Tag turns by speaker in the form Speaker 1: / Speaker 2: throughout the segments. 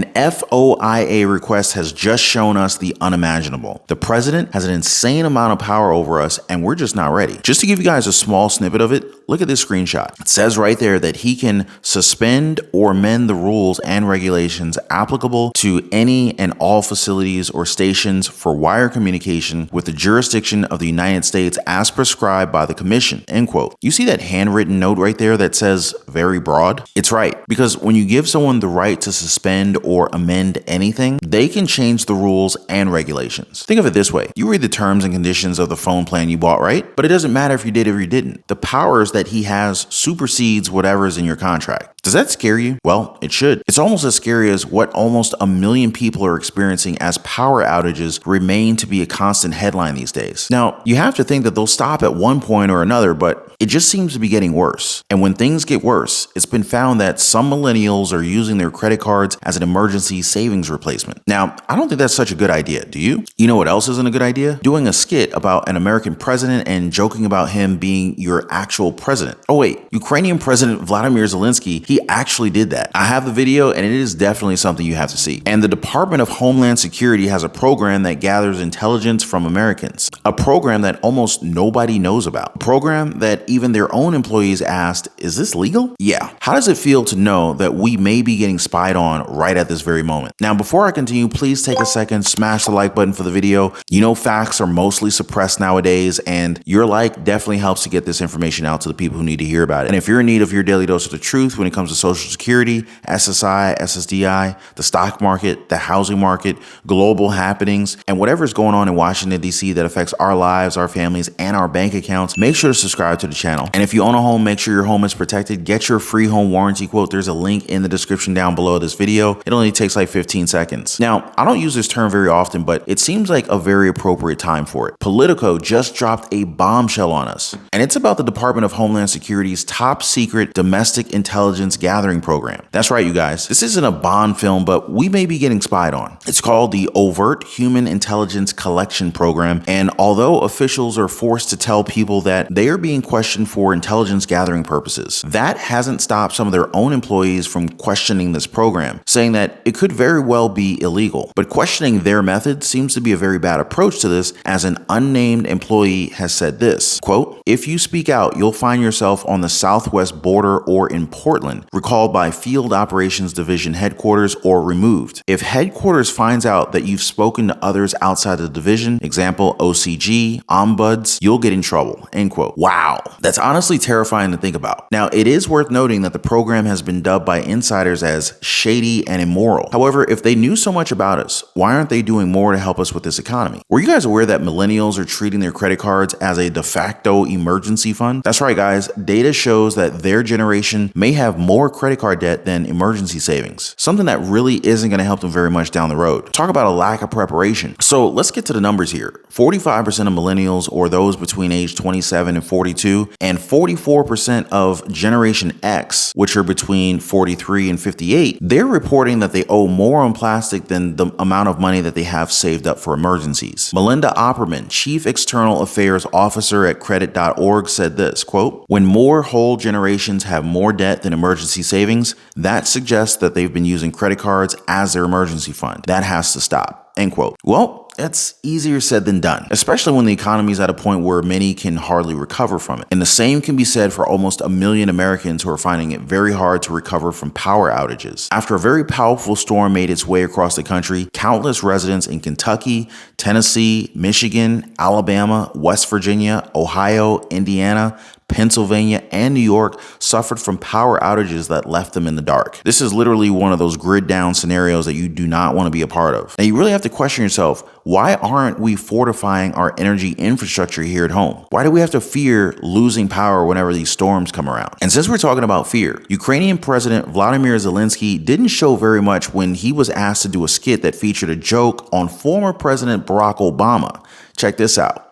Speaker 1: An FOIA request has just shown us the unimaginable. The president has an insane amount of power over us, and we're just not ready. Just to give you guys a small snippet of it, look at this screenshot. It says right there that he can suspend or amend the rules and regulations applicable to any and all facilities or stations for wire communication with the jurisdiction of the United States as prescribed by the Commission, end quote. You see that handwritten note right there that says very broad? It's right, because when you give someone the right to suspend or amend anything, they can change the rules and regulations. Think of it this way. You read the terms and conditions of the phone plan you bought, right? But it doesn't matter if you did or you didn't. The powers that he has supersedes whatever is in your contract. Does that scare you? Well, it should. It's almost as scary as what almost 1 million people are experiencing as power outages remain to be a constant headline these days. Now, you have to think that they'll stop at one point or another, but it just seems to be getting worse. And when things get worse, it's been found that some millennials are using their credit cards as an emergency savings replacement. Now, I don't think that's such a good idea, do you? You know what else isn't a good idea? Doing a skit about an American president and joking about him being your actual president. Oh wait, Ukrainian President Vladimir Zelensky, he actually did that. I have the video and it is definitely something you have to see. And the Department of Homeland Security has a program that gathers intelligence from Americans. A program that almost nobody knows about. A program that even their own employees asked, is this legal? Yeah. How does it feel to know that we may be getting spied on right at this very moment? Now, before I continue, please take a second, smash the like button for the video. You know, facts are mostly suppressed nowadays, and your like definitely helps to get this information out to the people who need to hear about it. And if you're in need of your daily dose of the truth when it comes to Social Security, SSI, SSDI, the stock market, the housing market, global happenings, and whatever is going on in Washington, D.C. that affects our lives, our families, and our bank accounts, make sure to subscribe to the channel. And if you own a home, make sure your home is protected. Get your free home warranty quote. There's a link in the description down below this video. It only takes like 15 seconds. Now, I don't use this term very often, but it seems like a very appropriate time for it. Politico just dropped a bombshell on us, and it's about the Department of Homeland Security's top secret domestic intelligence gathering program. That's right, you guys. This isn't a Bond film, but we may be getting spied on. It's called the Overt Human Intelligence Collection Program, and although officials are forced to tell people that they are being questioned for intelligence gathering purposes, that hasn't stopped some of their own employees from questioning this program, saying that it could very well be illegal. But questioning their method seems to be a very bad approach to this, as an unnamed employee has said this, quote, "If you speak out, you'll find yourself on the southwest border or in Portland, recalled by Field Operations Division headquarters or removed. If headquarters finds out that you've spoken to others outside the division, example OCG, ombuds, you'll get in trouble," end quote. Wow, that's honestly terrifying to think about. Now, it is worth noting that the program has been dubbed by insiders as shady and immoral. However, if they knew so much about us, why aren't they doing more to help us with this economy? Were you guys aware that millennials are treating their credit cards as a de facto emergency fund? That's right, guys. Data shows that their generation may have more credit card debt than emergency savings, something that really isn't going to help them very much down the road. Talk about a lack of preparation. So let's get to the numbers here. 45% of millennials, or those between age 27 and 42, and 44% of Generation X, which are between 43 and 58, they're reporting that they owe more on plastic than the amount of money that they have saved up for emergencies. Melinda Opperman, Chief External Affairs Officer at Credit.org, said this, quote, "When more whole generations have more debt than emergency savings, that suggests that they've been using credit cards as their emergency fund. That has to stop," end quote. Well, that's easier said than done, especially when the economy is at a point where many can hardly recover from it. And the same can be said for almost 1 million Americans who are finding it very hard to recover from power outages. After a very powerful storm made its way across the country, countless residents in Kentucky, Tennessee, Michigan, Alabama, West Virginia, Ohio, Indiana, Pennsylvania, and New York suffered from power outages that left them in the dark. This is literally one of those grid down scenarios that you do not want to be a part of. And you really have to question yourself, why aren't we fortifying our energy infrastructure here at home? Why do we have to fear losing power whenever these storms come around? And since we're talking about fear, Ukrainian President Vladimir Zelensky didn't show very much when he was asked to do a skit that featured a joke on former President Barack Obama. Check this out.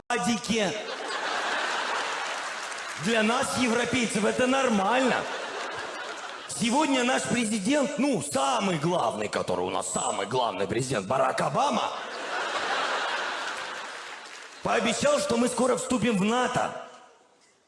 Speaker 2: Для нас, европейцев, это нормально. Сегодня наш президент, самый главный, который у нас самый главный президент, Барак Обама, пообещал, что мы скоро вступим в НАТО.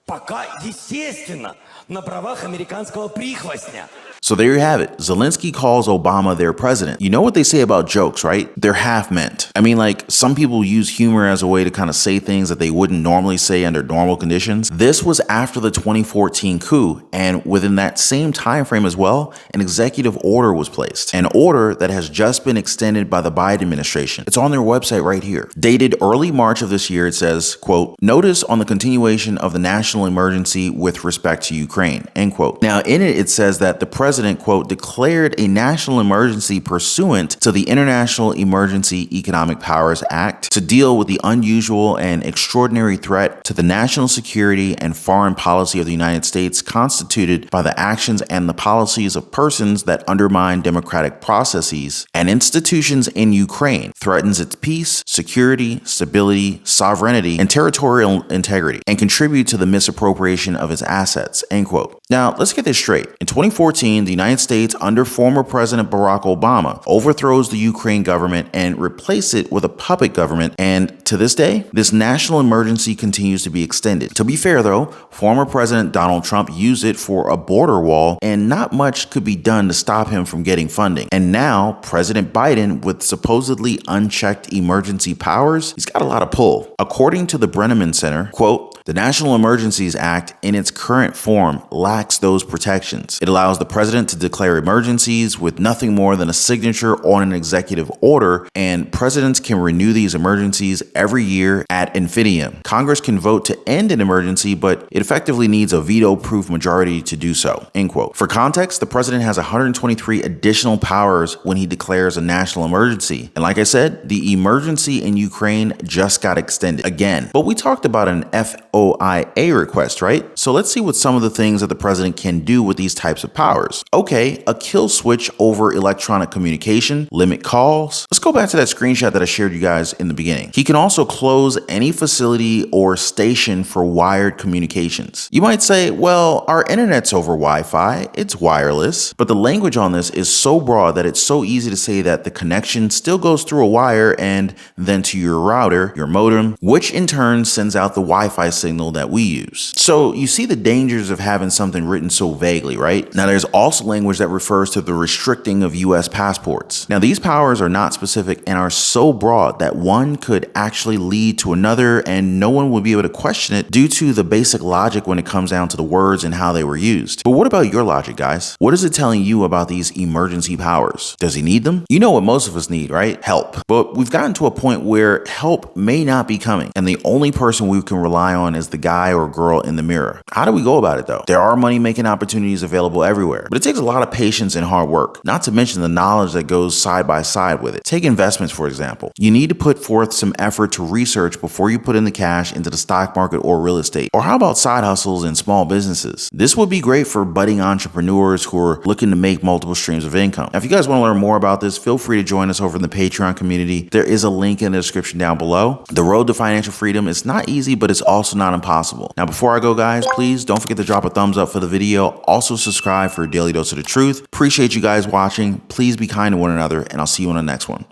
Speaker 2: Пока, естественно, на правах американского прихвостня.
Speaker 1: So there you have it. Zelensky calls Obama their president. You know what they say about jokes, right? They're half meant. I mean, like, some people use humor as a way to kind of say things that they wouldn't normally say under normal conditions. This was after the 2014 coup, and within that same time frame as well, an executive order was placed. An order that has just been extended by the Biden administration. It's on their website right here. Dated early March of this year, it says, quote, "Notice on the continuation of the national emergency with respect to Ukraine," end quote. Now, in it, it says that the president, quote, "declared a national emergency pursuant to the International Emergency Economic Powers Act to deal with the unusual and extraordinary threat to the national security and foreign policy of the United States constituted by the actions and the policies of persons that undermine democratic processes and institutions in Ukraine, threatens its peace, security, stability, sovereignty, and territorial integrity, and contribute to the misappropriation of its assets," end quote. Now, let's get this straight. In 2014, the United States, under former President Barack Obama, overthrows the Ukraine government and replaces it with a puppet government, and to this day, this national emergency continues to be extended. To be fair though, former President Donald Trump used it for a border wall, and not much could be done to stop him from getting funding. And now, President Biden, with supposedly unchecked emergency powers, he's got a lot of pull. According to the Brenneman Center, quote, "The National Emergencies Act, in its current form, lacks those protections. It allows the president to declare emergencies with nothing more than a signature on an executive order, and presidents can renew these emergencies every year ad infinitum. Congress can vote to end an emergency, but it effectively needs a veto-proof majority to do so," end quote. For context, the president has 123 additional powers when he declares a national emergency. And like I said, the emergency in Ukraine just got extended again. But we talked about an FOIA request, right? So let's see what some of the things that the president can do with these types of powers. Okay, a kill switch over electronic communication, limit calls. Let's go back to that screenshot that I shared you guys in the beginning. He can also close any facility or station for wired communications. You might say, well, our internet's over Wi-Fi, it's wireless, but the language on this is so broad that it's so easy to say that the connection still goes through a wire and then to your router, your modem, which in turn sends out the Wi-Fi signal that we use. So you see the dangers of having something written so vaguely, right? Now there's also language that refers to the restricting of US passports. Now these powers are not specific and are so broad that one could actually lead to another and no one would be able to question it due to the basic logic when it comes down to the words and how they were used. But what about your logic, guys? What is it telling you about these emergency powers? Does he need them? You know what most of us need, right? Help. But we've gotten to a point where help may not be coming and the only person we can rely on is the guy or girl in the mirror. How do we go about it though? There are money-making opportunities available everywhere, but it takes a lot of patience and hard work, not to mention the knowledge that goes side by side with it. Take investments, for example. You need to put forth some effort to research before you put in the cash into the stock market or real estate. Or how about side hustles and small businesses? This would be great for budding entrepreneurs who are looking to make multiple streams of income. Now, if you guys want to learn more about this, feel free to join us over in the Patreon community. There is a link in the description down below. The road to financial freedom is not easy, but it's also not impossible. Now, before I go, guys, please don't forget to drop a thumbs up for the video. Also subscribe for a daily dose of the truth. Appreciate you guys watching. Please be kind to one another, and I'll see you on the next one.